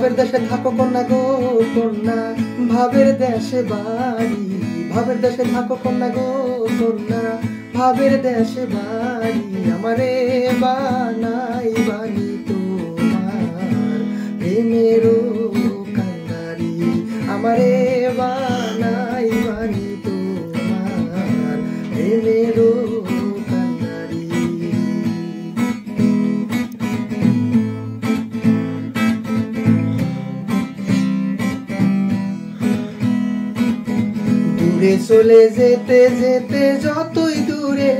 ভাবের দেশে থাকো কন্যা গো কন্যা, ভাবের দেশে বাড়ি। ভাবের দেশে থাকো কন্যা গো কন্যা, ভাবের দেশে বাড়ি। আমারে বানাই বানি তোমার প্রেমেরও কান্ডারি। আমারে বানাই বানি তোমার প্রেমেরও কান্ডারি। দূরে চলে যেতে যেতে যতই দূরে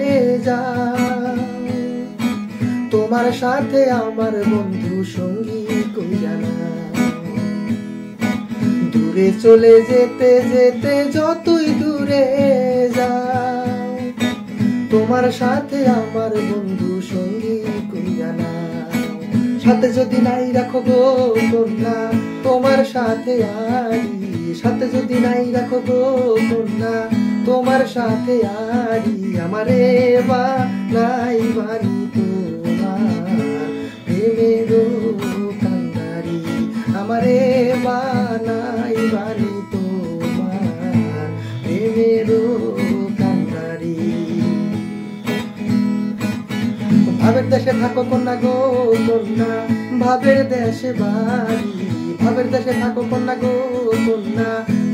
যাও, তোমার সাথে আমার বন্ধু সঙ্গী কইরা নাও। দূরে চলে যেতে যেতে যতই দূরে যাও, তোমার সাথে আমার বন্ধু সঙ্গী কইরা নাও। সাথে যদি নাই রাখো গো কন্যা তোমার সাথে আরি। সাথে যদি নাই রাখো গো কন্যা তোমার সাথে আরি। আমারে বানাই বানি তোমার প্রেমেরও কান্ডারি। আমারে বানাই বানি তোমার প্রেমেরও কান্ডারি। ভাবের দেশে থাকো কন্যা গো কন্যা, ভাবের দেশে বাড়ি। ভাবের দেশে থাকো কন্যা গো কন্যা,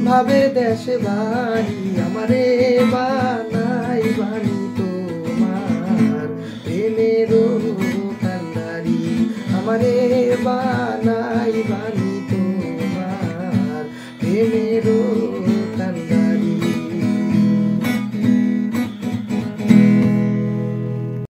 ভাবের দেশে বাড়ি। আমারে বানাই বানি তোমার প্রেমেরও কান্ডারি। আমারে বানাই বানি